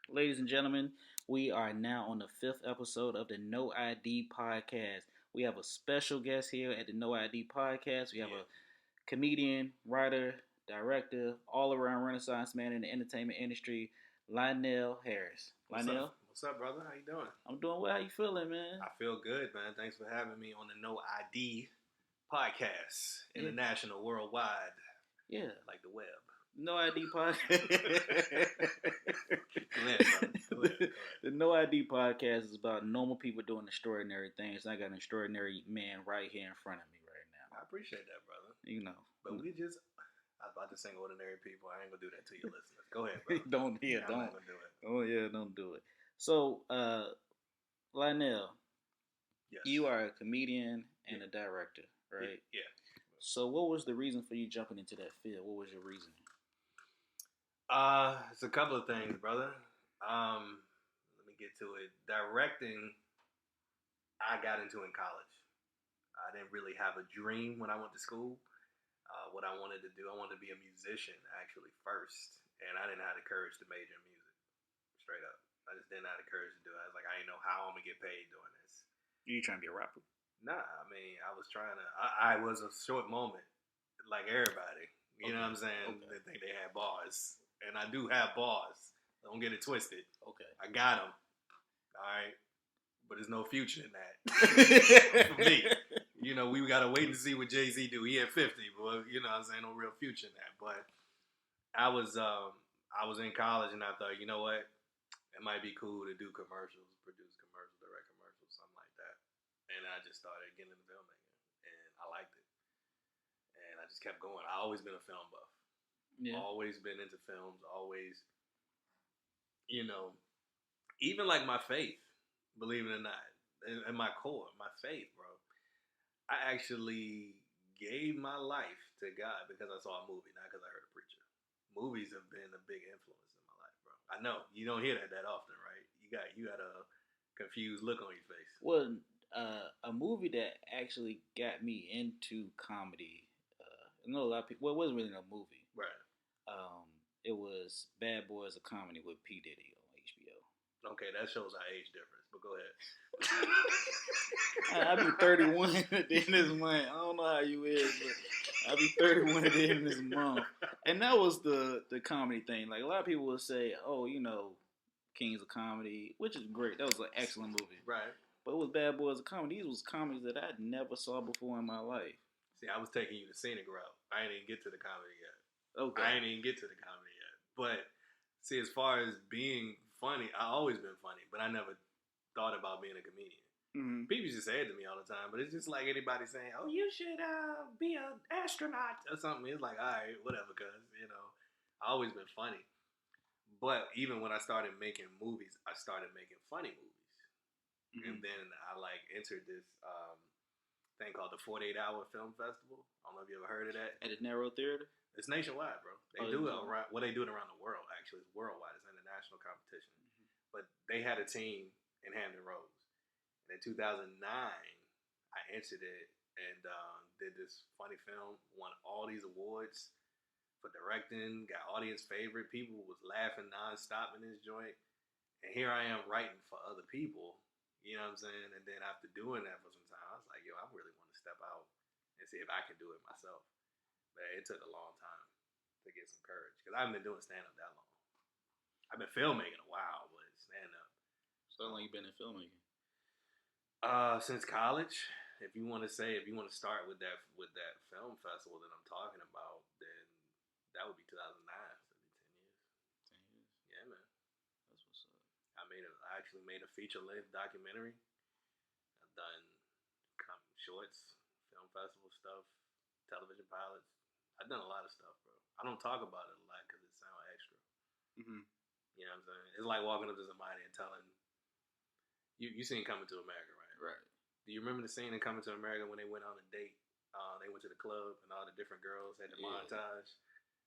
Ladies and gentlemen, we are now on the fifth episode of the No ID podcast. We have a special guest here at the No ID podcast. We have a comedian, writer, director, all around Renaissance man in the entertainment industry, Lionel Harris. What's Lionel, up? What's up, brother? How you doing? I'm doing well. How you feeling, man? I feel good, man. Thanks for having me on the No ID podcast, international, worldwide, Yeah, like the web. No ID podcast. Go ahead, brother. Go ahead. The No ID podcast is about normal people doing extraordinary things. I got an extraordinary man right here in front of me right now. I appreciate that, brother. You know, But I was about to sing ordinary people. I ain't gonna do that to your listeners. Go ahead, bro. don't I'm not gonna do it. Oh yeah, don't do it. So, Lionel, Yes. you are a comedian and a director, right? Yeah. So, what was the reason for you jumping into that field? What was your reason? It's a couple of things, brother. Let me get to it. Directing, I got into in college. I didn't really have a dream when I went to school. What I wanted to do, I wanted to be a musician actually first, and I didn't have the courage to major in music. Straight up, I just didn't have the courage to do it. I was like, I didn't know how I'm gonna get paid doing this. You trying to be a rapper? Nah, I mean, I was trying to. I was a short moment, like everybody. You know what I'm saying? Okay. They think they had bars, and I do have bars. Don't get it twisted. Okay. I got them. All right, but there's no future in that for me. You know, we gotta wait and see what Jay-Z do. He at 50, but you know what I'm saying, no real future in that. But I was in college and I thought, you know what? It might be cool to do commercials, produce commercials, direct commercials, something like that. And I just started getting into filmmaking and I liked it. And I just kept going. I always been a film buff. Yeah. Always been into films, always, you know, even like my faith, believe it or not, in my core, my faith, bro. I actually gave my life to God because I saw a movie, not because I heard a preacher. Movies have been a big influence in my life, bro. I know you don't hear that often, right? You got a confused look on your face. Well, a movie that actually got me into comedy. I know a lot of people. Well, it wasn't really a movie. Right. It was Bad Boys, a comedy with P Diddy on HBO. Okay, that shows our age difference. But go ahead. I'll be 31 at the end of this month. I don't know how you is, but I'll be 31 at the end of this month. And that was the comedy thing. Like, a lot of people will say, oh, you know, Kings of Comedy, which is great. That was an excellent movie. Right. But it was Bad Boys of Comedy. These was comedies that I never saw before in my life. See, I was taking you the scenic route. I ain't even get to the comedy yet. Okay. I ain't even get to the comedy yet. But, see, as far as being funny, I always been funny, but I never thought about being a comedian. Mm-hmm. People used to say it to me all the time, but it's just like anybody saying, "Oh, you should be an astronaut or something." It's like, all right, whatever, cause you know, I always been funny. But even when I started making movies, I started making funny movies, and then I entered this thing called the 48-hour Film Festival. I don't know if you ever heard of that. At the Narrow Theater? It's nationwide, bro. They do it around. Well, they do it around the world. Actually, it's worldwide. It's an international competition. But they had a team in Hampton Roads. And in 2009, I entered it and did this funny film. Won all these awards for directing. Got audience favorite. People was laughing nonstop in this joint. And here I am writing for other people. You know what I'm saying? And then after doing that for some time, I was like, yo, I really want to step out and see if I can do it myself. But it took a long time to get some courage. Because I haven't been doing stand-up that long. I've been filmmaking a while, but stand-up. So how long you been in filmmaking? Since college. If you want to start with that film festival that I'm talking about, then that would be 2009. So it'd be 10 years. 10 years? Yeah, man. That's what's up. I actually made a feature-length documentary. I've done shorts, film festival stuff, television pilots. I've done a lot of stuff, bro. I don't talk about it a lot because it sounds extra. Mm-hmm. You know what I'm saying? It's like walking up to somebody and telling you seen Coming to America, right? Right. Do you remember the scene in Coming to America when they went on a date? They went to the club and all the different girls had the montage.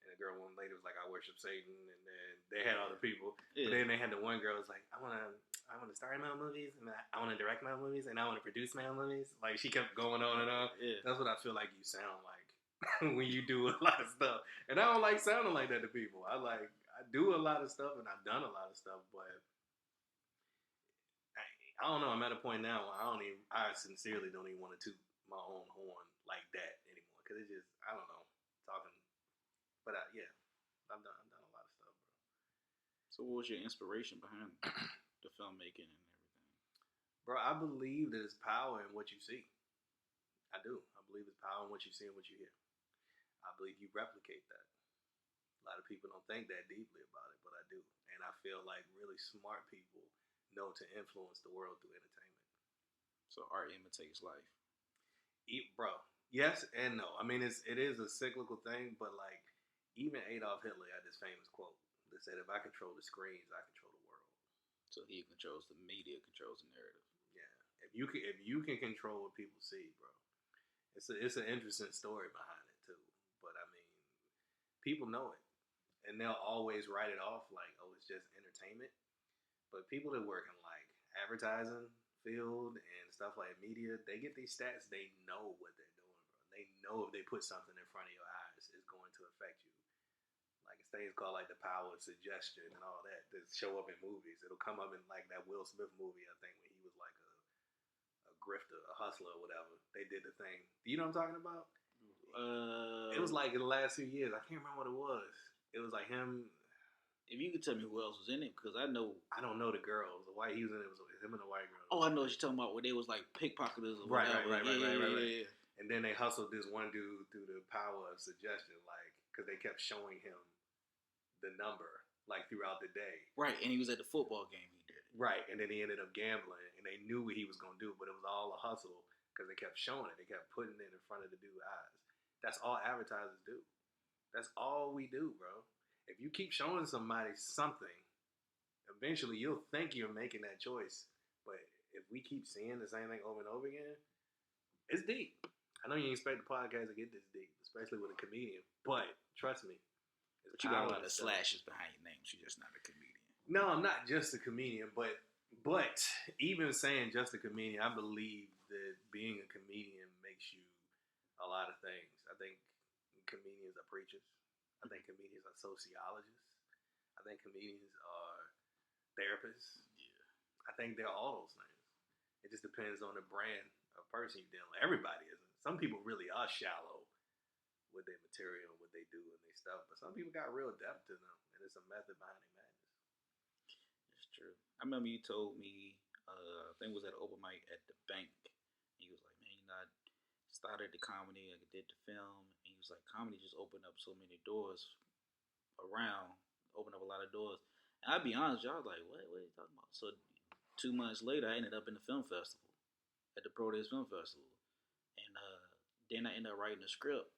And the girl, one lady was like, "I worship Satan," and then they had all the people. Yeah. But then they had the one girl was like, "I want to star in my own movies, and I want to direct my own movies, and I want to produce my own movies." Like, she kept going on and on. Yeah. That's what I feel like you sound like when you do a lot of stuff. And I don't like sounding like that to people. I do a lot of stuff and I've done a lot of stuff, but I don't know. I'm at a point now where I sincerely don't even want to toot my own horn like that anymore because it's just, I don't know, talking. But yeah, I've done a lot of stuff, bro. So, what was your inspiration behind the filmmaking and everything? Bro, I believe there's power in what you see. I do. I believe there's power in what you see and what you hear. I believe you replicate that. A lot of people don't think that deeply about it, but I do. And I feel like really smart people know to influence the world through entertainment. So art imitates life. Bro, yes and no. I mean, it is a cyclical thing, but like even Adolf Hitler had this famous quote that said, "If I control the screens, I control the world." So he controls the media, controls the narrative. Yeah, if you can control what people see, bro, it's an interesting story behind it too. But I mean, people know it, and they'll always write it off like, "Oh, it's just entertainment." But people that work in like advertising field and stuff like media, they get these stats. They know what they're doing, bro. They know if they put something in front of your eyes, it's going to affect you. Like it's things called like the power of suggestion and all that show up in movies. It'll come up in like that Will Smith movie, I think, when he was like a grifter, a hustler, or whatever. They did the thing. Do you know what I'm talking about? It was like in the last few years. I can't remember what it was. It was like him. If you could tell me who else was in it, because I know I don't know the girls. The white he was in it was him and the white girl. Oh, I know what you're talking about. Where they was like pickpocketers or right. Yeah. And then they hustled this one dude through the power of suggestion, like because they kept showing him the number like throughout the day. Right, and he was at the football game. He did it. Right, and then he ended up gambling, and they knew what he was gonna do, but it was all a hustle because they kept showing it. They kept putting it in front of the dude's eyes. That's all advertisers do. That's all we do, bro. If you keep showing somebody something, eventually you'll think you're making that choice. But if we keep seeing the same thing over and over again, it's deep. I know you expect the podcast to get this deep, especially with a comedian. But trust me. But you got a lot of slashes behind your names. You're just not a comedian. No, I'm not just a comedian. But even saying just a comedian, I believe that being a comedian makes you a lot of things. I think comedians are preachers. I think comedians are sociologists. I think comedians are therapists. Yeah. I think they're all those things. It just depends on the brand of person you're dealing with. Everybody isn't. Some people really are shallow with their material, what they do and their stuff. But some people got real depth to them. And it's a method behind their madness. It's true. I remember you told me, I think it was at an open mic at the bank. He was like, man, you know, I started the comedy, I did the film, and he was like, comedy just opened up so many doors around, opened up a lot of doors. And I'll be honest, y'all was like, what are you talking about? So 2 months later, I ended up in the film festival, at the Pro Days Film Festival. And then I ended up writing a script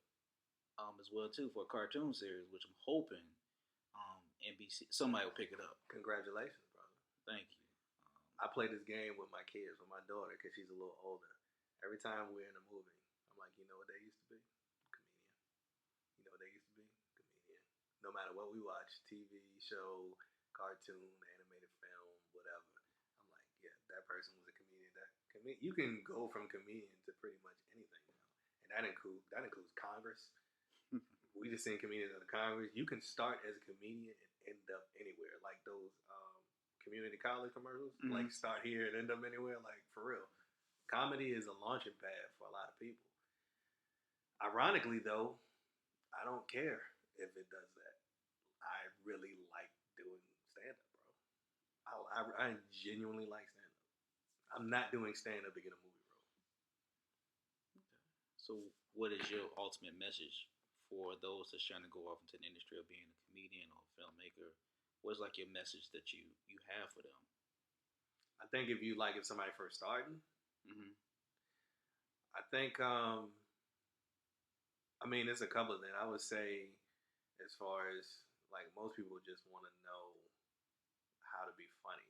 as well, too, for a cartoon series, which I'm hoping NBC, somebody will pick it up. Congratulations, brother. Thank you. I play this game with my kids, with my daughter, because she's a little older. Every time we're in a movie, I'm like, you know what they used to be? Comedian. You know what they used to be? Comedian. No matter what we watch, TV, show, cartoon, animated film, whatever. I'm like, yeah, that person was a comedian. You can go from comedian to pretty much anything now. And that includes Congress. We just seen comedians in the Congress. You can start as a comedian and end up anywhere. Like those community college commercials. Mm-hmm. Like start here and end up anywhere. Like for real. Comedy is a launching pad for a lot of people. Ironically, though, I don't care if it does that. I really like doing stand-up, bro. I genuinely like stand-up. I'm not doing stand-up to get a movie role. Okay. So what is your ultimate message for those that's trying to go off into the industry of being a comedian or a filmmaker? What's like your message that you have for them? I think if somebody first starting, mm-hmm. I think, there's a couple of things. I would say as far as, like, most people just want to know how to be funny.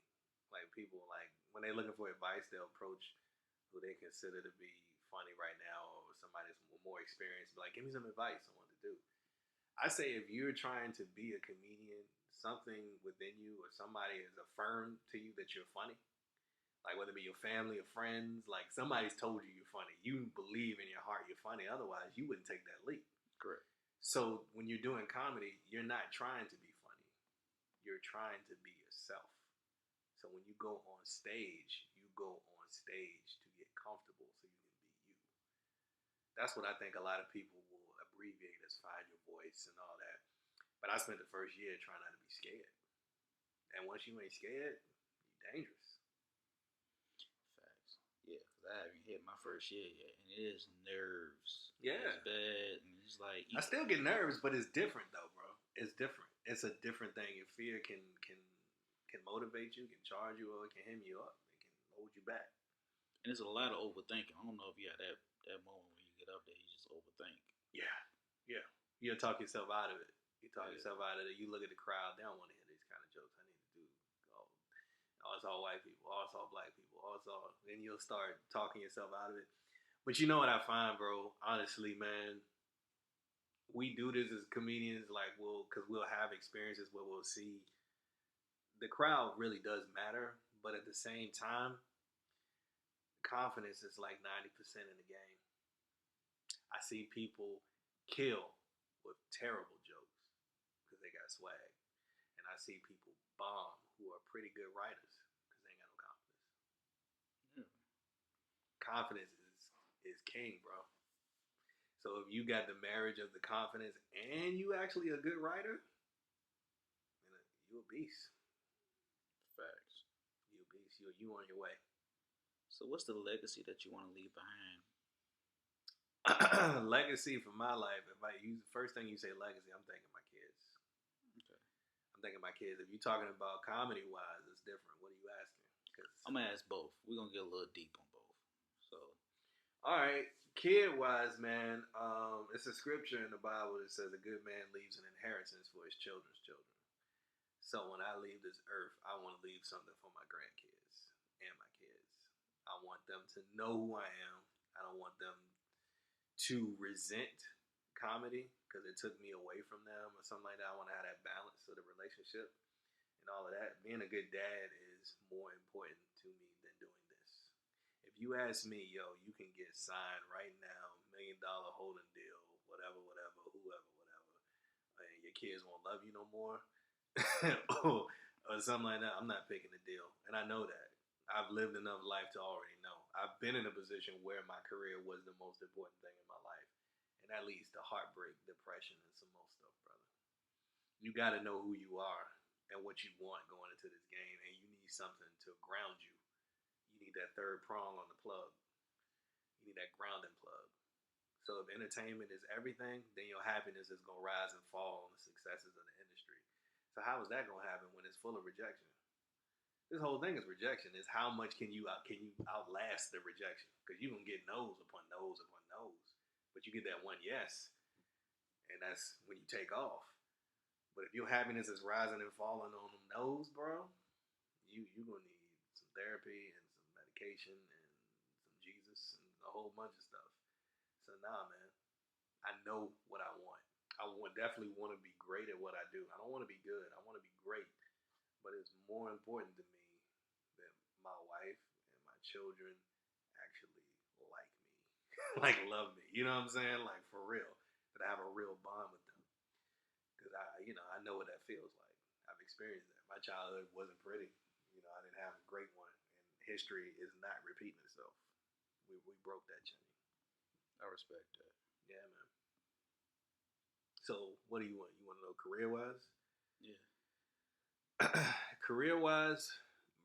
Like, people, like, when they're looking for advice, they'll approach who they consider to be funny right now or somebody that's more experienced. Like, give me some advice on what to do. I say if you're trying to be a comedian, something within you or somebody has affirmed to you that you're funny, like whether it be your family or friends, like somebody's told you you're funny. You believe in your heart you're funny. Otherwise, you wouldn't take that leap. Correct. So when you're doing comedy, you're not trying to be funny. you're trying to be yourself. So when you go on stage, you go on stage to get comfortable so you can be you. That's what I think a lot of people will abbreviate as find your voice and all that. But I spent the first year trying not to be scared. And once you ain't scared, you're dangerous. Facts. Yeah, because I haven't hit my first year yet, and it is nerves. Yeah. It's bad, and it's like I still get nervous, but it's different though, bro. It's different. It's a different thing. Your fear can motivate you, can charge you, or it can hem you up. It can hold you back. And it's a lot of overthinking. I don't know if you had that moment when you get up there, you just overthink. Yeah, yeah. You'll talk yourself out of it. You talk yourself out of it. You look at the crowd. They don't want to hear these kind of jokes. I need to do. Oh, it's all white people. Oh, it's all black people. Oh, it's all. Then you'll start talking yourself out of it. But you know what I find, bro? Honestly, man, we do this as comedians, like because we'll have experiences where we'll see the crowd really does matter, but at the same time, confidence is like 90% in the game. I see people kill with terrible jokes because they got swag, and I see people bomb who are pretty good writers because they ain't got no confidence. Yeah. Confidence is king, bro. So if you got the marriage of the confidence and you actually a good writer, you a beast. Facts. You a beast. You on your way. So what's the legacy that you want to leave behind? Legacy for my life. If I use the first thing you say legacy, I'm thinking my kids. Okay. I'm thinking my kids. If you're talking about comedy wise, it's different. What are you asking? I'm gonna ask both. We're gonna get a little deep on both. So, all right, kid wise, man. It's a scripture in the Bible that says a good man leaves an inheritance for his children's children. So when I leave this earth, I want to leave something for my grandkids and my kids. I want them to know who I am. I don't want them to resent comedy because it took me away from them or something like that. I want to have that balance of the relationship and all of that. Being a good dad is more important to me than doing this. If you ask me, yo, you can get signed right now, $1 million holding deal, whatever, whoever, and your kids won't love you no more, or something like that, I'm not picking the deal. And I know that. I've lived enough life to already know. I've been in a position where my career was the most important thing in my life. And that leads to heartbreak, depression, and some more stuff, brother. You got to know who you are and what you want going into this game. And you need something to ground you. You need that third prong on the plug. You need that grounding plug. So if entertainment is everything, then your happiness is going to rise and fall on the successes of the industry. So how is that going to happen when it's full of rejection? This whole thing is rejection. Is how much can you outlast the rejection? Because you can get no's upon no's upon no's, but you get that one yes, and that's when you take off. But if your happiness is rising and falling on them no's, bro, you gonna need some therapy and some medication and some Jesus and a whole bunch of stuff. So nah, man, I know what I want. I definitely want to be great at what I do. I don't want to be good. I want to be great. But it's more important to me that my wife and my children actually like me, like love me. You know what I'm saying? Like for real, that I have a real bond with them. Because I know what that feels like. I've experienced that. My childhood wasn't pretty. I didn't have a great one, and history is not repeating itself. We broke that chain. I respect that. Yeah, man. So, what do you want? You want to know career wise? Yeah. Career wise,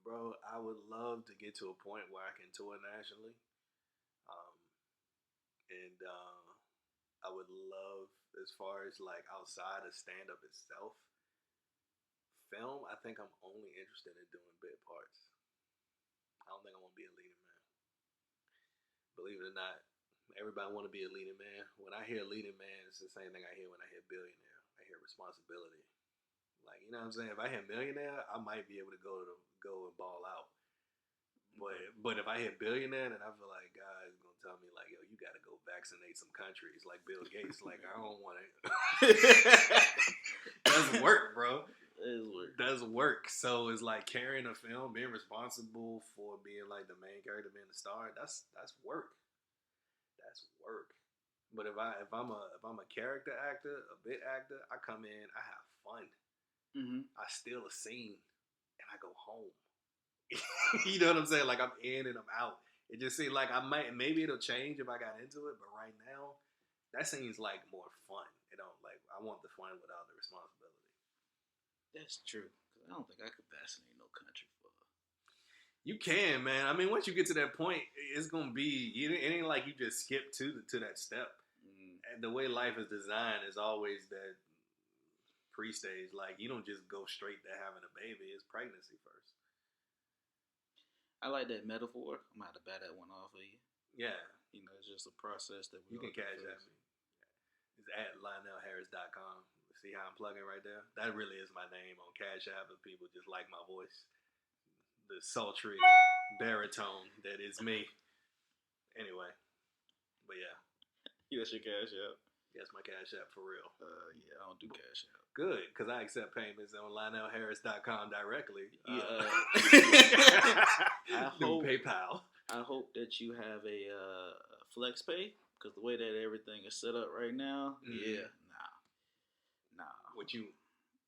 bro, I would love to get to a point where I can tour nationally. And I would love, as far as like outside of stand up itself, film, I think I'm only interested in doing bit parts. I don't think I want to be a leading man. Believe it or not, everybody want to be a leading man. When I hear leading man, it's the same thing I hear when I hear billionaire. I hear responsibility. Like, you know what I'm saying? If I hit millionaire, I might be able to go and ball out. But if I hit billionaire, then I feel like God is gonna tell me like, yo, you gotta go vaccinate some countries like Bill Gates. Like I don't want to. That's work, bro. That's work. So it's like carrying a film, being responsible for being like the main character, being the star. That's work. That's work. But if I'm a character actor, a bit actor, I come in, I have fun. I steal a scene and I go home. You know what I'm saying? Like I'm in and I'm out. It just seems like maybe it'll change if I got into it, but right now, that seems like more fun. I want the fun without the responsibility. That's true. Cause I don't think I could vaccinate no country for. You can, man. I mean, once you get to that point, it's gonna be. It ain't like you just skip to that step. And the way life is designed is always that pre-stage. Like you don't just go straight to having a baby. It's pregnancy first. I like that metaphor. I'm about to bat that one off of you. Yeah. It's just a process that you can cash at me. It's at LionelHarris.com. See how I'm plugging right there? That really is my name on Cash App, and people just like my voice. The sultry baritone that is me. Anyway. But yeah. That's your Cash App? That's my Cash App for real. Yeah, I don't do Cash App. Good, because I accept payments on LionelHarris.com directly. I hope PayPal. I hope that you have a flex pay, because the way that everything is set up right now, nah.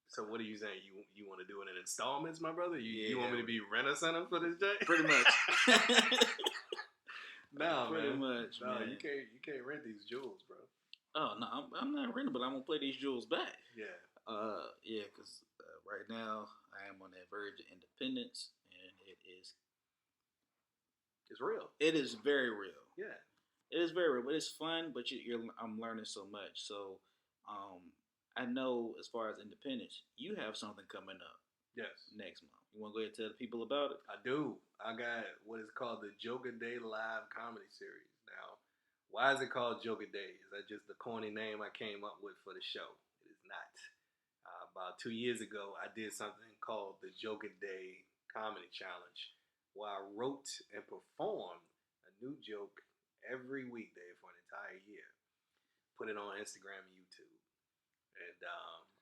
So what are you saying? You want to do it in installments, my brother? You want me to be rent-a-center for this day? Pretty much. No, pretty man. much. No, man. You can't rent these jewels, bro. Oh no, I'm not renting, but I'm gonna play these jewels back. Yeah. Because right now I am on that verge of independence, and it's real. It is very real. Yeah. It is very real, but it's fun. But I'm learning so much. So, I know as far as independence, you have something coming up. Yes. Next month. You want to go ahead and tell the people about it? I do. I got what is called the Joker Day Live Comedy Series. Now, why is it called Joker Day? Is that just the corny name I came up with for the show? It is not. About 2 years ago, I did something called the Joker Day Comedy Challenge, where I wrote and performed a new joke every weekday for an entire year. Put it on Instagram and YouTube. And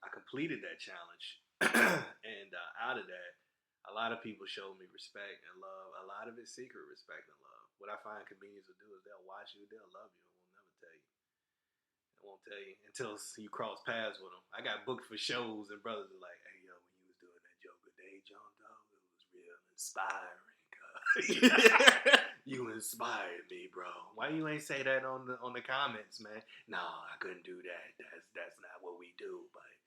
I completed that challenge. And out of that, a lot of people showed me respect and love. A lot of it's secret respect and love. What I find comedians will do is they'll watch you, they'll love you, and will never tell you. They won't tell you until you cross paths with them. I got booked for shows, and brothers are like, "Hey, yo, when you was doing that Joker Day, John Dog, it was real inspiring. You inspired me, bro. Why you ain't say that on the comments, man? No, I couldn't do that. That's not what we do. But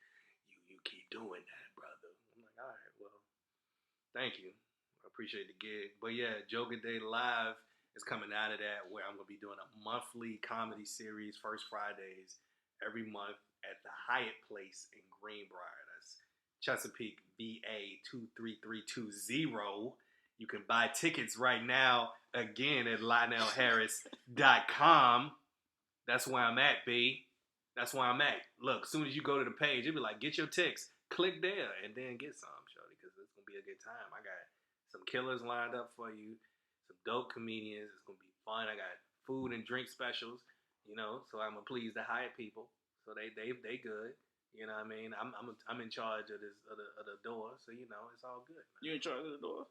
you keep doing that, brother." I'm like, all right, well, thank you. I appreciate the gig. But yeah, Joker Day Live is coming out of that, where I'm going to be doing a monthly comedy series, first Fridays, every month at the Hyatt Place in Greenbrier. That's Chesapeake, VA 23320. You can buy tickets right now, again, at LionelHarris.com. That's where I'm at, B. That's where I'm at. Look, as soon as you go to the page, it'll be like, get your tickets. Click there and then get some, shorty, because it's going to be a good time. I got some killers lined up for you, some dope comedians. It's going to be fun. I got food and drink specials, so I'm going to please the Hyatt people. So they good. You know what I mean? I'm in charge of the door, so it's all good. Man. You in charge of the door?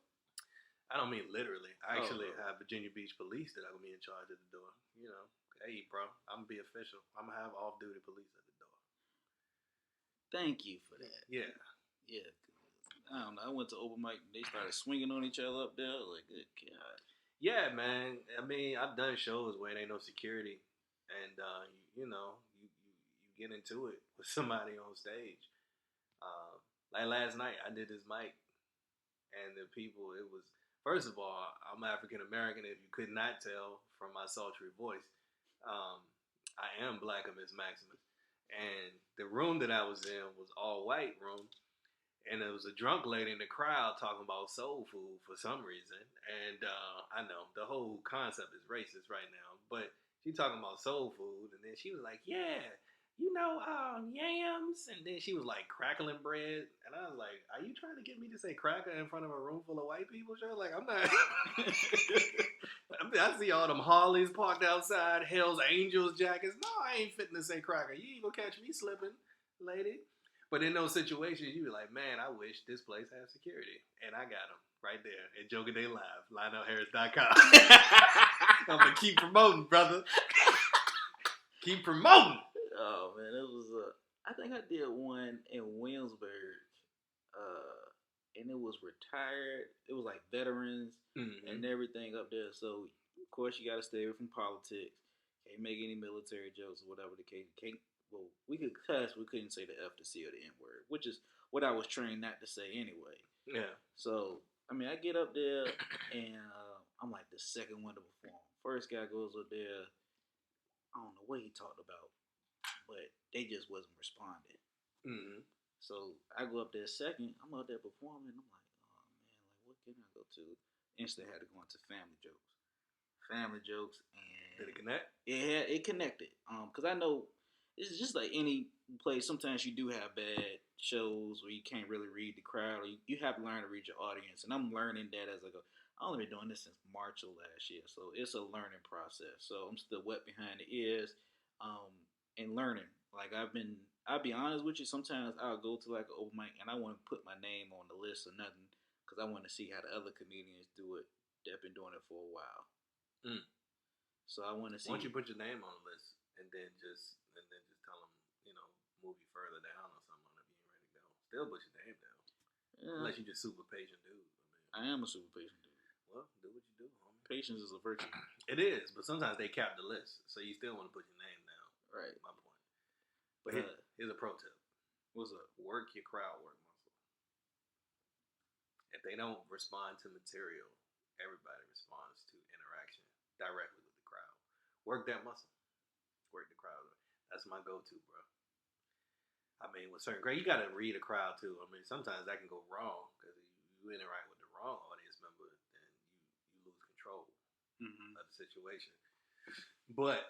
I don't mean literally. I actually have Virginia Beach Police that I'm going to be in charge of the door. Hey, bro, I'm going to be official. I'm going to have off-duty police at the door. Thank you for that. Yeah. Yeah. I don't know. I went to open mic. They started swinging on each other up there. Like, good God. Yeah, man. I mean, I've done shows where there ain't no security. And, you get into it with somebody on stage. Like last night, I did this mic. And the people, it was... First of all, I'm African-American, if you could not tell from my sultry voice. I am Black Miss Maximus. And the room that I was in was all-white room. And there was a drunk lady in the crowd talking about soul food for some reason. And I know, the whole concept is racist right now. But she talking about soul food. And then she was like, yeah, yams. And then she was like crackling bread. And I was like, are you trying to get me to say cracker in front of a room full of white people? Sure? Like, I'm not. I see all them Harleys parked outside, Hell's Angels jackets. No, I ain't fitting to say cracker. You ain't gonna catch me slipping, lady. But in those situations, you be like, man, I wish this place had security. And I got them right there at Joker Day Live, LionelHarris.com. I'm gonna keep promoting, brother. Keep promoting. Oh man, it was. I think I did one in Williamsburg, and it was retired. It was like veterans and everything up there. So of course you got to stay away from politics. Can't make any military jokes or whatever the case. Can't. Well, we could cuss. We couldn't say the F, the C, or the N word, which is what I was trained not to say anyway. Yeah. So I mean, I get up there and I'm like the second one to perform. First guy goes up there. I don't know what he talked about, but they just wasn't responding. Mm-hmm. So I go up there second. I'm up there performing. I'm like, oh man, like what can I go to? Instantly had to go into family jokes. Family jokes, and did it connect? It connected. Cause I know it's just like any place. Sometimes you do have bad shows where you can't really read the crowd, or you have to learn to read your audience. And I'm learning that as I go. I've only been doing this since March of last year, so it's a learning process. So I'm still wet behind the ears, and learning. Like I'll be honest with you. Sometimes I'll go to like an open mic and I want to put my name on the list or nothing because I want to see how the other comedians do it. They've been doing it for a while. So I want to see. Why don't you put your name on the list and then just tell them, move you further down or something if you ain't ready to go. Still put your name down. Yeah. Unless you just super patient dude. I am a super patient dude. Well, do what you do, homie. Patience is a virtue. It is, but sometimes they cap the list, so you still want to put your name down. Right. My point. But here's a pro tip. What's up? Work your crowd work muscle. If they don't respond to material, everybody responds to interaction directly with the crowd. Work that muscle. Work the crowd. That's my go-to, bro. I mean, with certain you got to read a crowd too. I mean, sometimes that can go wrong because you interact with the wrong audience member, then you lose control of the situation. But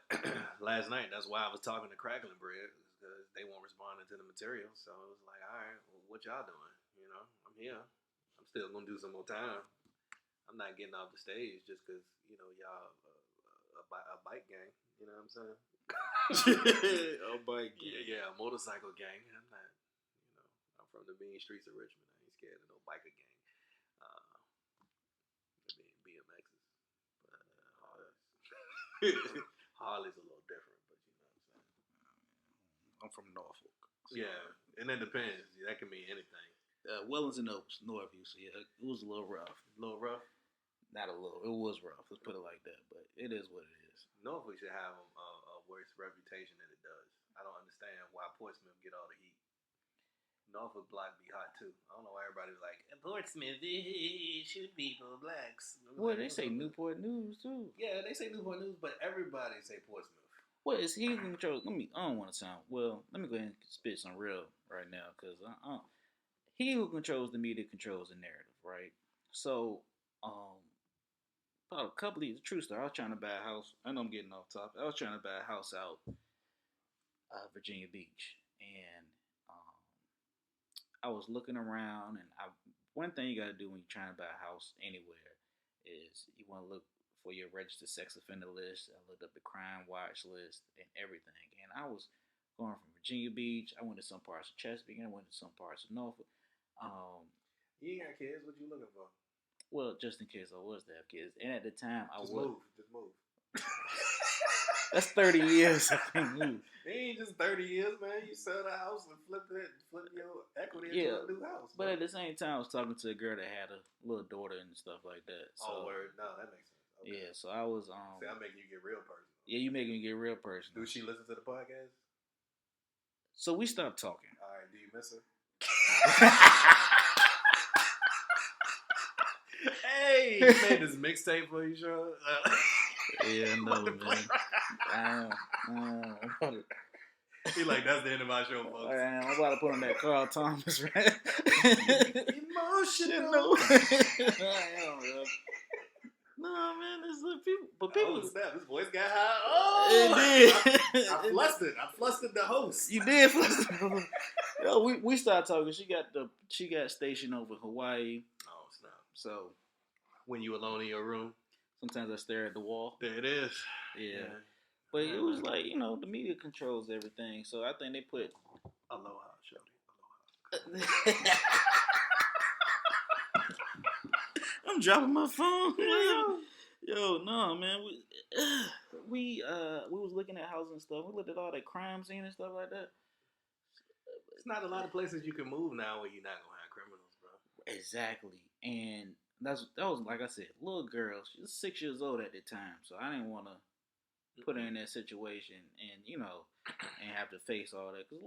last night, that's why I was talking to Crackling Bread because they weren't responding to the material. So it was like, all right, well, what y'all doing? I'm here. I'm still gonna do some more time. I'm not getting off the stage just because y'all a bike gang. You know what I'm saying? A bike gang. Yeah, a motorcycle gang. I'm not. I'm from the mean streets of Richmond. I ain't scared of no biker gang. BMXs, but Harley's a little different, but you know what I'm saying. I'm from Norfolk. So. Yeah, and that depends. That can mean anything. Wellington Oaks, Northview. So yeah, it was a little rough. A little rough? Not a little. It was rough. Let's put it like that. But it is what it is. Norfolk should have a worse reputation than it does. I don't understand why Portsmouth get all the heat. Norfolk block be hot too. I don't know why everybody's like Portsmouth should be for blacks. Well, they say Newport News too. Yeah, they say Newport News, but everybody say Portsmouth. Well, it's he who controls. I don't want to sound. Well, let me go ahead and spit some real right now because he who controls the media controls the narrative, right? So, about a couple of years, true story. I was trying to buy a house. I know I'm getting off topic. I was trying to buy a house out Virginia Beach, and I was looking around, and one thing you got to do when you're trying to buy a house anywhere is you want to look for your registered sex offender list. I looked up the crime watch list and everything, and I was going from Virginia Beach. I went to some parts of Chesapeake, and I went to some parts of Norfolk. You ain't got kids. What you looking for? Well, just in case I was to have kids, and at the time I just was. Just move. That's 30 years. I can't move. It ain't just 30 years, man. You sell the house and flip your equity into a new house. But at the same time, I was talking to a girl that had a little daughter and stuff like that. So, word. No, that makes sense. Okay. Yeah, so I was See, I'm making you get real personal. Yeah, you making me get real personal. Do she listen to the podcast? So we stopped talking. All right. Do you miss her? Hey, you made this mixtape for you, sure? Yeah, no, man. He like, that's the end of my show, folks. I'm about to put on that Carl Thomas, right? Emotional. No, man, this is people. But people. Snap. This voice got high. Oh, it did. I flustered the host. You did fluster. Yo, we started talking. She got stationed over Hawaii. Oh, snap. So when you alone in your room, sometimes I stare at the wall. There it is. Yeah. But it was like, the media controls everything. So I think they put Aloha, shorty. Aloha. I'm dropping my phone. Yo, no, man. We was looking at houses and stuff. We looked at all that crime scene and stuff like that. It's not a lot of places you can move now where you're not gonna have criminals. Exactly. And that was like I said, little girl. She was 6 years old at the time, so I didn't want to put her in that situation, and and have to face all that. Cause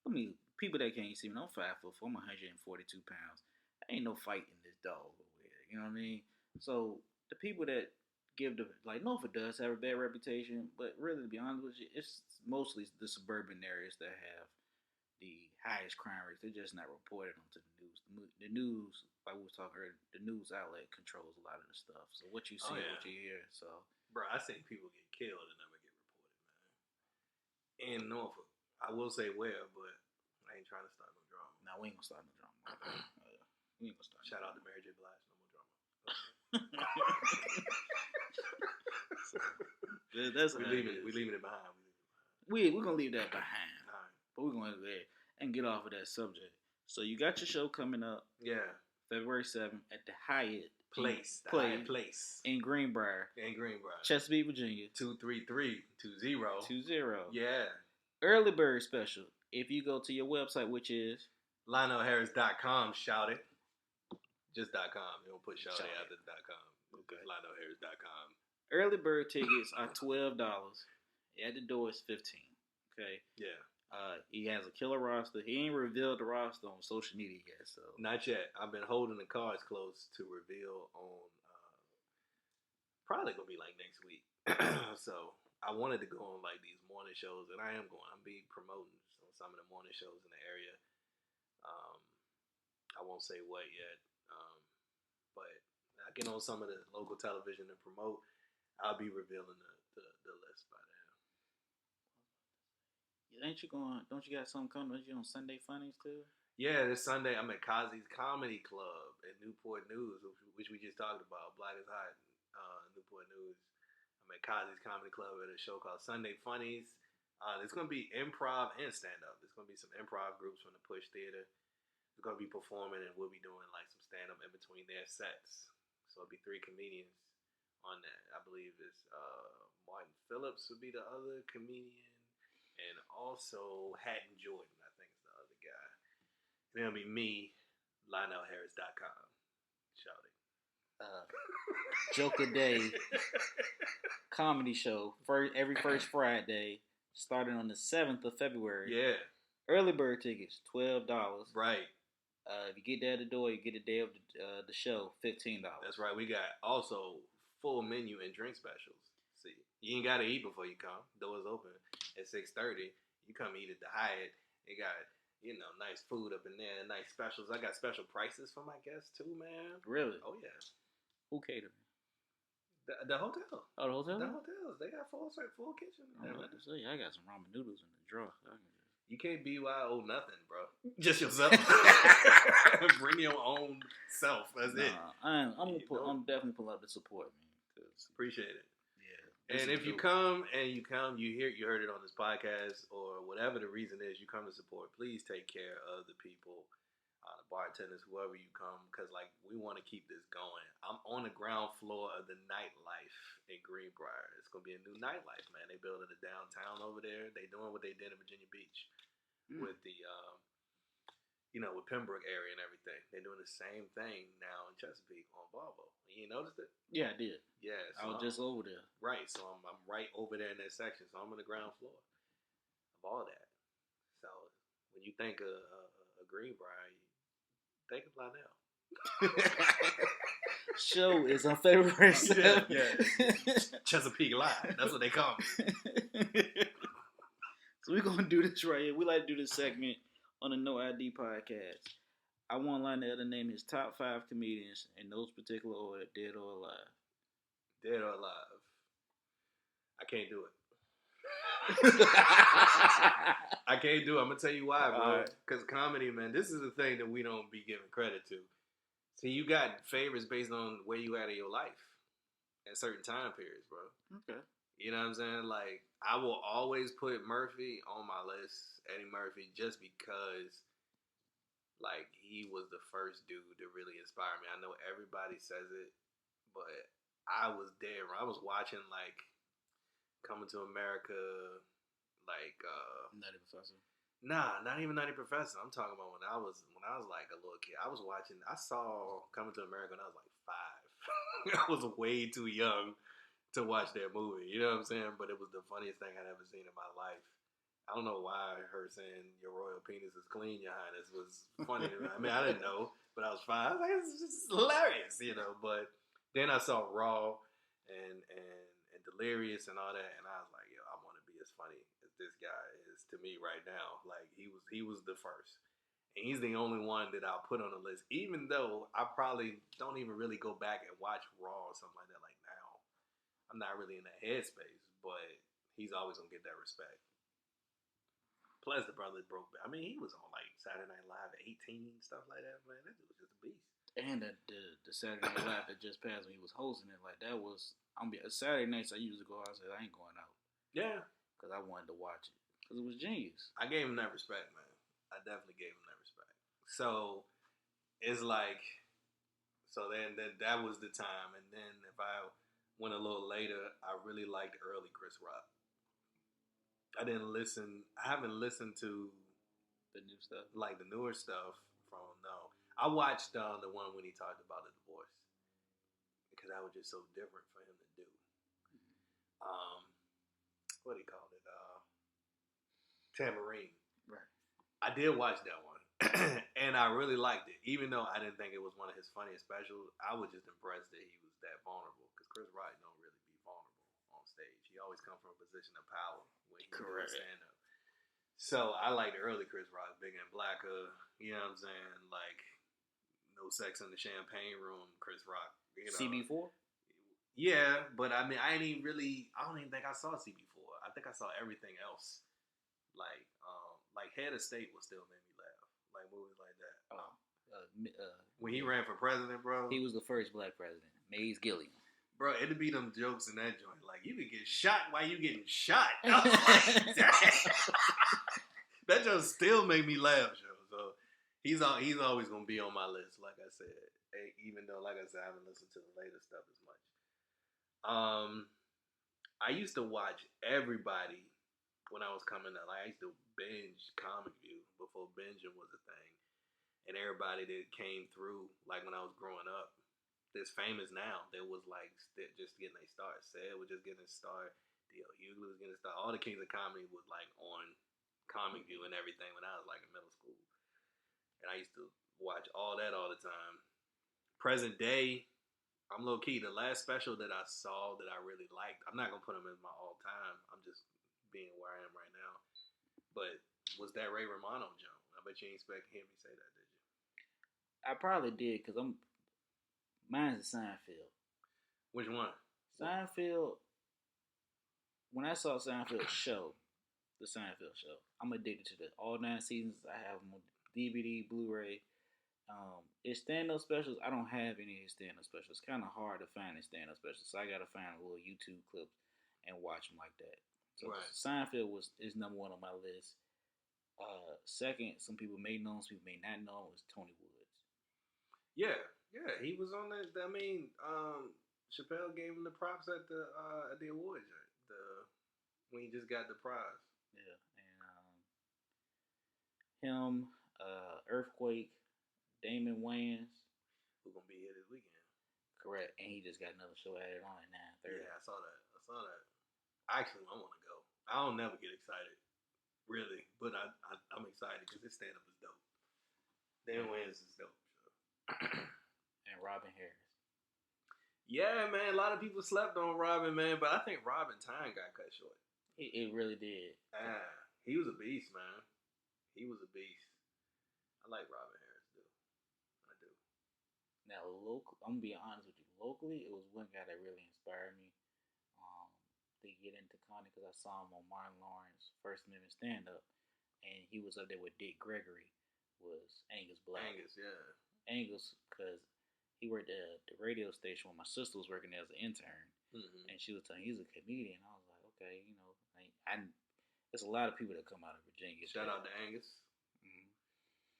I mean, people that can't see me, I'm 5'4", I'm 142 pounds. Ain't no fighting this dog over here. You know what I mean? So the people that give the Norfolk does have a bad reputation, but really, to be honest with you, it's mostly the suburban areas that have the highest crime rates. They're just not reported onto the news. The news, like we was talking earlier, the news outlet controls a lot of the stuff. So what you see, what you hear. So, bro, I seen people get killed and never get reported, man. In Norfolk, I will say where, but I ain't trying to start no drama. Nah, we ain't gonna start no drama. We ain't gonna start. Shout out to Mary J. Blige, no more drama. So, that's we leaving it behind. We're gonna leave that behind. All right. But we're gonna go ahead and get off of that subject. So you got your show coming up. Yeah. February 7th at the Hyatt Place. Hyatt Place. In Greenbrier. Chesapeake, Virginia. 233-20. Yeah. Early bird special. If you go to your website, which is LionelHarris.com, shout it. Just .com. You don't put shout it after the .com. Okay. LionelHarris.com. Early bird tickets are $12. At the door is $15. Okay. Yeah. He has a killer roster. He ain't revealed the roster on social media yet, so not yet. I've been holding the cards close to reveal on. Probably gonna be like next week. So I wanted to go on like these morning shows, and I am going. I'm be promoting some of the morning shows in the area. I won't say what yet, but I get on some of the local television to promote. I'll be revealing the list by then. Don't you got something coming? Don't you on Sunday Funnies too? Yeah, this Sunday I'm at Kazi's Comedy Club at Newport News, which we just talked about. Black is Hot, Newport News. I'm at Kazi's Comedy Club at a show called Sunday Funnies. There's going to be improv and stand-up. There's going to be some improv groups from the Push Theater. They're going to be performing, and we'll be doing like some stand-up in between their sets. So it'll be 3 comedians on that. I believe it's Martin Phillips would be the other comedian. And also Hatton Jordan, I think is the other guy. And it'll be me, LionelHarris.com. Shouting. Joke a Day comedy show every first Friday, starting on the 7th of February. Yeah. Early bird tickets, $12. Right. If you get there at the door, you get the day of the show, $15. That's right. We got also full menu and drink specials. See, you ain't gotta eat before you come. Doors open at 6:30. You come eat at the Hyatt. They got nice food up in there, nice specials. I got special prices for my guests too, man. Really? Oh yeah. Who catered? The hotel. Oh, the hotel. The hotels. They got full kitchen. I'm about to say, I got some ramen noodles in the drawer. You can't BYO nothing, bro. Just yourself. Bring your own self. That's it. I'm definitely pulling up to support me. Appreciate it. And if you come, you heard it on this podcast or whatever the reason is, you come to support. Please take care of the people, the bartenders, whoever you come, because we want to keep this going. I'm on the ground floor of the nightlife in Greenbrier. It's gonna be a new nightlife, man. They building a downtown over there. They doing what they did in Virginia Beach with the with Pembroke area and everything. They're doing the same thing now in Chesapeake on Volvo. You noticed it? Yeah, I did. Yeah, so I was just over there. Right, so I'm right over there in that section. So I'm on the ground floor of all that. So when you think of Greenbrier, you think of Lionel. Show is on February 7th. Yeah. Chesapeake Live. That's what they call me. So we're gonna do this right here. We like to do this segment on the No ID podcast. I want Lionel to name his top 5 comedians in those particular order, dead or alive. Dead or alive. I can't do it. I can't do it. I'm going to tell you why, bro. Because comedy, man, this is the thing that we don't be giving credit to. See, you got favorites based on where you at in your life at certain time periods, bro. Okay. You know what I'm saying? I will always put Murphy on my list, Eddie Murphy, just because he was the first dude to really inspire me. I know everybody says it, but I was there. I was watching Coming to America, Nutty Professor. Nah, not even Nutty Professor. I'm talking about when I was like a little kid. I saw Coming to America when I was like 5. I was way too young to watch that movie. You know what I'm saying? But it was the funniest thing I'd ever seen in my life. I don't know why her saying your royal penis is clean, Your Highness, was funny to me. I mean, I didn't know, but I was 5. I was like, it's just hilarious, you know. But then I saw Raw and Delirious and all that, and I was like, yo, I want to be as funny as this guy is to me right now. Like he was the first. And he's the only one that I'll put on the list, even though I probably don't even really go back and watch Raw or something like that. Like now, I'm not really in that headspace, but he's always gonna get that respect. Plus, the brother broke. I mean, he was on like Saturday Night Live at 18, stuff like that. Man, that dude was just a beast. And the Saturday Night Live that just passed when he was hosting it, like that was. Saturday nights I usually go out. I said I ain't going out. Yeah, because I wanted to watch it because it was genius. I gave him that respect, man. I definitely gave him that respect. So it's like, then that was the time, and then if I went a little later, I really liked early Chris Rock. I haven't listened to the new stuff, like the newer stuff from no. I watched the one when he talked about the divorce because that was just so different for him to do. What do you call it? Tamarine. Right. I did watch that one, and I really liked it. Even though I didn't think it was one of his funniest specials, I was just impressed that he was that vulnerable because Chris Rock don't really be vulnerable on stage. He always comes from a position of power when he does stand up. So I like the early Chris Rock, Bigger and Blacker. You know what I'm saying? Like No Sex in the Champagne Room, Chris Rock. You know? CB4. Yeah, but I mean, I don't even think I saw CB4. I think I saw everything else. Like Head of State will still make me laugh. Like movies like that. When he ran for president, bro. He was the first black president. Mays Gilliam. Bro, it'd be them jokes in that joint. Like, you could get shot while you getting shot. I was like, dang. That joke still make me laugh, yo. So he's always gonna be on my list, like I said. Even though, like I said, I haven't listened to the latest stuff as much. I used to watch everybody when I was coming up. Like, I used to binge Comic View before binging was a thing. And everybody that came through, like when I was growing up, that's famous now, that was like just getting a start. Said was just getting a start. D.L. Hughley was getting a start. All the Kings of Comedy was like on Comic View and everything when I was like in middle school. And I used to watch all that all the time. Present day, I'm low key. The last special that I saw that I really liked, I'm not gonna put him as my all time. I'm just being where I am right now. But was that Ray Romano joke? I bet you ain't expect him to say that, did you? I probably did because mine's a Seinfeld. Which one? Seinfeld. When I saw Seinfeld show, the Seinfeld show, I'm addicted to all 9 seasons. I have them on DVD, Blu-ray. His stand-up specials, I don't have any of his stand-up specials. It's kind of hard to find his stand-up specials, so I got to find a little YouTube clips and watch them like that. So right. Seinfeld is number 1 on my list. Second, some people may know, some people may not know, was Tony Woods. Yeah, he was on that. I mean, Chappelle gave him the props at the awards, when he just got the prize. Yeah, and him, Earthquake, Damon Wayans, who's gonna be here this weekend. Correct, and he just got another show added on at 9:30. Yeah, I saw that. Actually, I want to go. I don't never get excited, really, but I'm excited because his stand up is dope. Damon Wayans is dope. So. And Robin Harris. Yeah, man. A lot of people slept on Robin, man, but I think Robin time got cut short. It really did. He was a beast, man. He was a beast. I like Robin Harris, too. I do. Now, I'm gonna be honest with you. Locally, it was one guy that really inspired me to get into comedy because I saw him on Martin Lawrence's First Amendment stand-up, and he was up there with Dick Gregory. Was Angus Black? Angus, yeah. Angus, because he worked at the radio station when my sister was working there as an intern, and she was telling me he's a comedian. I was like, okay, you know, there's a lot of people that come out of Virginia. Shout out to Angus.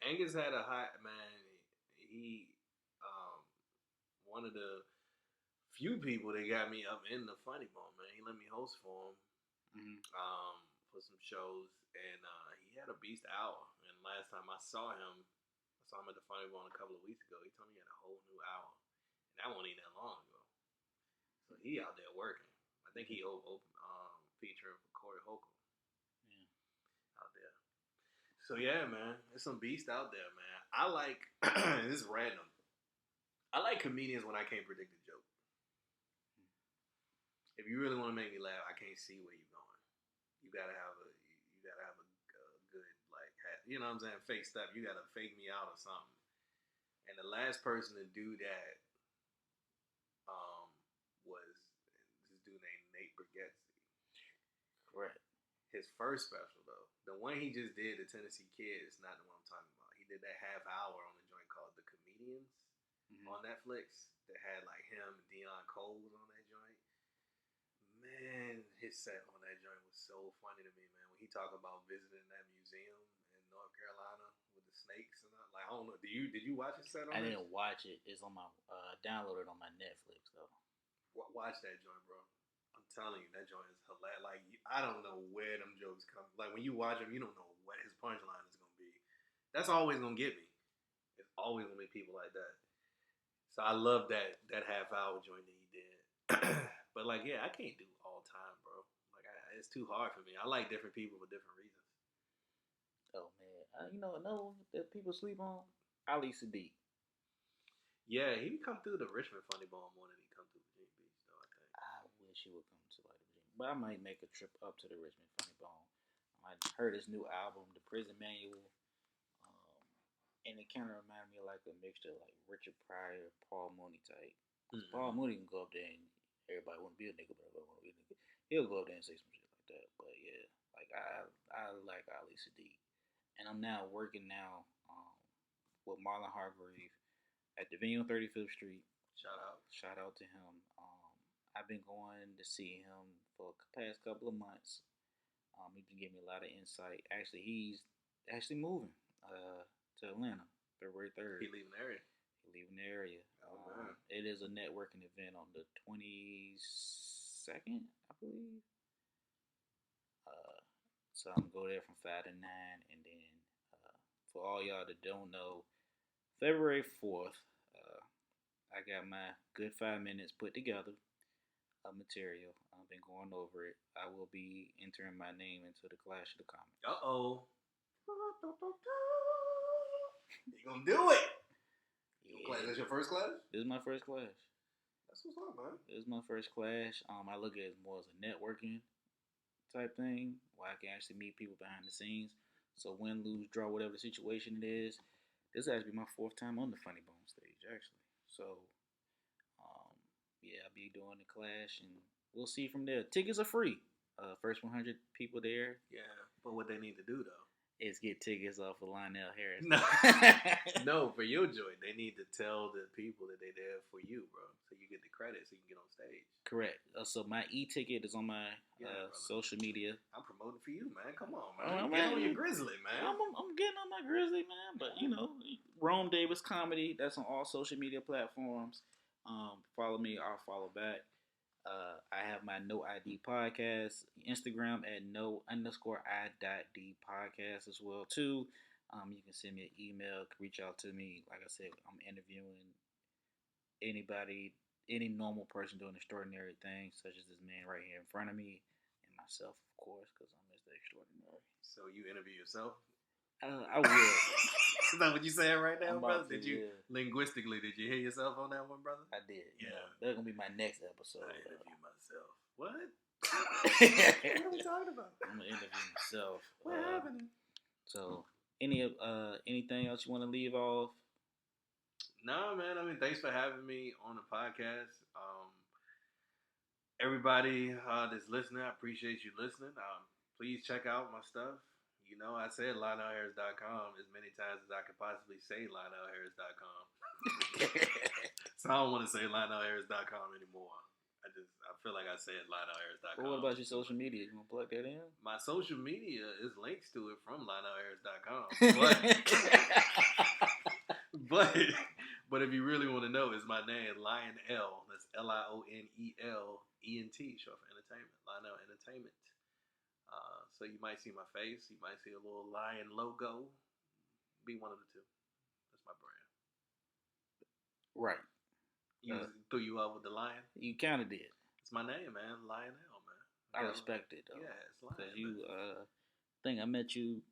Angus had a high man. He one of the few people that got me up in the Funny Bone, man. He let me host for him for some shows, and he he had a beast hour. And last time I saw him at the Funny Bone a couple of weeks ago. He told me he had a whole new hour. And that wasn't even that long ago. So he out there working. I think he featuring for Corey Holcomb. Yeah. Out there. So yeah, man. There's some beast out there, man. I like this is random. I like comedians when I can't predict a joke. If you really want to make me laugh, I can't see where you're going. You gotta have a good like, you know what I'm saying, fake stuff. You gotta fake me out or something. And the last person to do that was this dude named Nate Bargatze. Correct. His first special though, the one he just did, the Tennessee Kid, is not the one I'm talking about. He did that half hour on the joint called The Comedians on Netflix that had like him and Deion Cole on that joint. Man, his set on that joint was so funny to me, man. When he talked about visiting that museum in North Carolina with the snakes and like, I don't know. Did you watch his set on? I didn't watch it. It's on my downloaded on my Netflix though. Watch that joint, bro. I'm telling you, that joint is hilarious. Like, I don't know where them jokes come. Like, when you watch them, you don't know what his punchline is gonna be. That's always gonna get me. It's always gonna be people like that. So I love that half hour joint that he did. But like, yeah, I can't do all time, bro. Like, it's too hard for me. I like different people for different reasons. Oh man, another that people sleep on, Ali Sadiq. Yeah, he come through the Richmond Funny Bone more than he come through Virginia Beach, though. I think. I wish he would come to like Virginia, but I might make a trip up to the Richmond Funny Bone. I heard his new album, The Prison Manual, and it kind of reminded me of like a mixture of like Richard Pryor, Paul Mooney type. Paul Mooney can go up there and everybody want to be a nigga, but everybody want to be a nigga. He'll go up there and say some shit like that. But yeah, like I like Ali Sadiq, and I'm now working with Marlon Hargrave at the venue on 35th Street. Shout out to him. I've been going to see him for the past couple of months. He can give me a lot of insight. Actually, he's moving to Atlanta February 3rd. He leaving the area. It is a networking event on the 22nd, I believe. So I'm gonna go there from 5 to 9, and then for all y'all that don't know, February 4th, I got my good 5 minutes put together of material. I've been going over it. I will be entering my name into the Clash of the Comics. Uh-oh. You gonna do it? Yeah. That's your first class? This is my first clash. That's what's up, man. This is my first clash. I look at it more as a networking type thing, where I can actually meet people behind the scenes. So win, lose, draw, whatever the situation it is. This has to be my 4th time on the Funny Bone stage, actually. So, yeah, I'll be doing the clash, and we'll see from there. Tickets are free. First 100 people there. Yeah, but what they need to do, though, is get tickets off of Lionel Harris. No, for your joy, they need to tell the people that they're there for you, bro, so you get the credit, so you can get on stage. Correct. So my e-ticket is on my social media. I'm promoting for you, man. Come on, man. Get on your Grizzly, man. I'm getting on my Grizzly, man. But Rome Davis Comedy. That's on all social media platforms. Follow me or follow back. I have my No ID podcast, Instagram at no_I.D podcast as well too. You can send me an email, reach out to me. Like I said, I'm interviewing anybody, any normal person doing extraordinary things, such as this man right here in front of me, and myself, of course, because I'm Mr. Extraordinary. So you interview yourself? I will. Is that what you saying right now, brother? Linguistically, did you hear yourself on that one, brother? I did. Yeah. That's going to be my next episode. I interview myself. What? What are we talking about? I'm going to interview myself. What happened? So, anything else you want to leave off? No, man. I mean, thanks for having me on the podcast. Everybody that's listening, I appreciate you listening. Please check out my stuff. I said LionelHarris.com as many times as I could possibly say LionelHarris.com. So I don't want to say LionelHarris.com anymore. I feel like I said LionelHarris.com. Well, what about your social media? You want to plug that in? My social media is links to it from LionelHarris.com. But if you really want to know, it's my name, Lionel. That's LIONELENT, short for entertainment. Lionel Entertainment. So you might see my face. You might see a little lion logo. Be one of the two. That's my brand. Right. Threw you up with the lion? You kind of did. It's my name, man. Lionel, man. I respect it, though. Yeah, it's lion. Because you, think I met you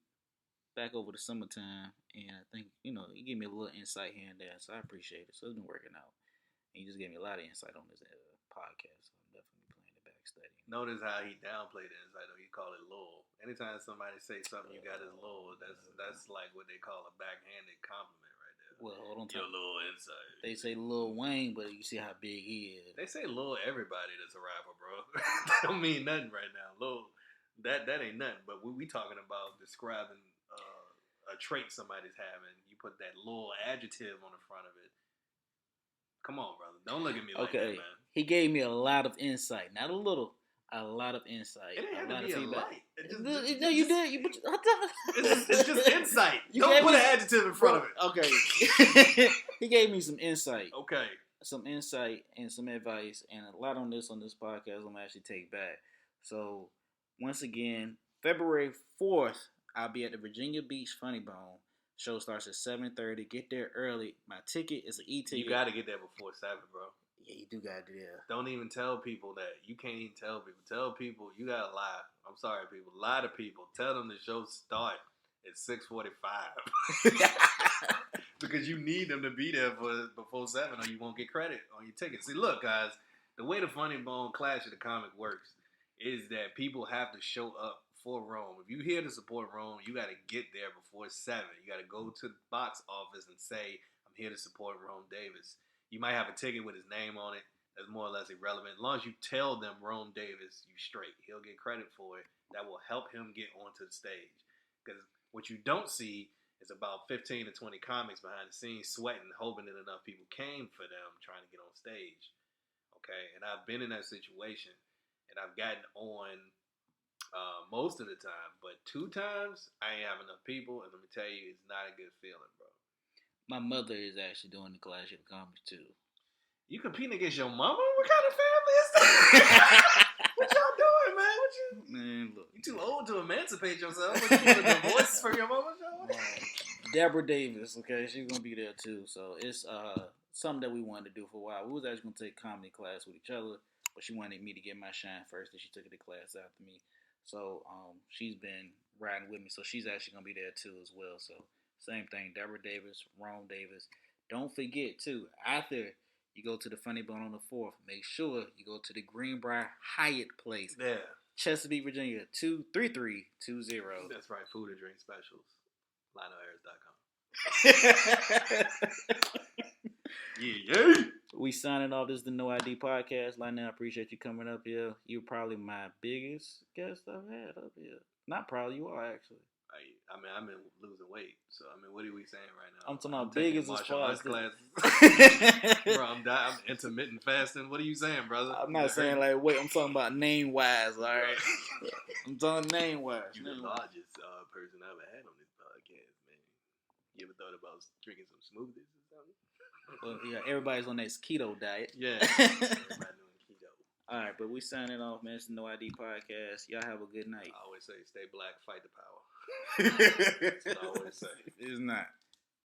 back over the summertime, and I think, you gave me a little insight here and there, so I appreciate it. So it's been working out. And you just gave me a lot of insight on this podcast, so I'm definitely playing it back studying. Notice how he downplayed the insight, though. He called it lol. Anytime somebody say something you got is lol, that's like what they call a backhanded compliment right there. Well, hold on. Your little insight. They say Lil Wayne, but you see how big he is. They say Lil everybody that's a rapper, bro. That don't mean nothing right now. Lil, that ain't nothing. But we talking about describing a trait somebody's having. You put that Lil adjective on the front of it. Come on, brother. Don't look at me like that, man. He gave me a lot of insight. Not a little. A lot of insight. It didn't have to be a light. No, you did. It's just insight. Don't put an adjective in front of it. Okay. He gave me some insight. Okay. Some insight and some advice, and a lot on this podcast I'm going to actually take back. So, once again, February 4th, I'll be at the Virginia Beach Funny Bone. Show starts at 7:30. Get there early. My ticket is an e-ticket. You got to get there before 7, bro. Yeah, you do got to do that. Don't even tell people that. You can't even tell people. Tell people you got to lie. I'm sorry, people. Lie to people. Tell them the show start at 6:45. Because you need them to be there before 7 or you won't get credit on your ticket. See, look, guys. The way the Funny Bone Clash of the Comic works is that people have to show up for Rome. If you're here to support Rome, you got to get there before 7. You got to go to the box office and say, I'm here to support Rome Davis. You might have a ticket with his name on it. That's more or less irrelevant. As long as you tell them Rome Davis, you straight. He'll get credit for it. That will help him get onto the stage. Because what you don't see is about 15 to 20 comics behind the scenes sweating, hoping that enough people came for them trying to get on stage. Okay? And I've been in that situation. And I've gotten on most of the time. But 2 times, I ain't have enough people. And let me tell you, it's not a good feeling, bro. My mother is actually doing the Clash of the Comics too. You competing against your mama? What kind of family is that? What y'all doing, man? Man, look. You too old to emancipate yourself. What, you want a divorce from your mama? Deborah Davis, okay, she's gonna be there too. So it's something that we wanted to do for a while. We was actually gonna take comedy class with each other, but she wanted me to get my shine first, and she took the class after me. So she's been riding with me, so she's actually gonna be there too as well. So. Same thing, Deborah Davis, Rome Davis. Don't forget, too, after you go to the Funny Bone on the 4th, make sure you go to the Greenbrier Hyatt Place. Yeah. Chesapeake, Virginia, 23320. That's right, food and drink specials. LionelHarris.com. Yeah. We signing off. This is the No ID Podcast. Lionel, I appreciate you coming up here. You're probably my biggest guest I've had up here. Not probably, you are, actually. I mean, I've been losing weight, so I mean, what are we saying right now? I'm talking about biggest as far as classes. Bro, I'm intermittent fasting. What are you saying, brother? I'm not saying like weight. I'm talking about name wise. All right, I'm talking name wise. You're the largest person I ever had on this podcast, man. You ever thought about drinking some smoothies or something? Well, yeah, everybody's on this keto diet. Yeah, everybody doing keto. All right, but we signing off, man. It's the No ID Podcast. Y'all have a good night. I always say, stay black, fight the power. That's what I always say. It's not.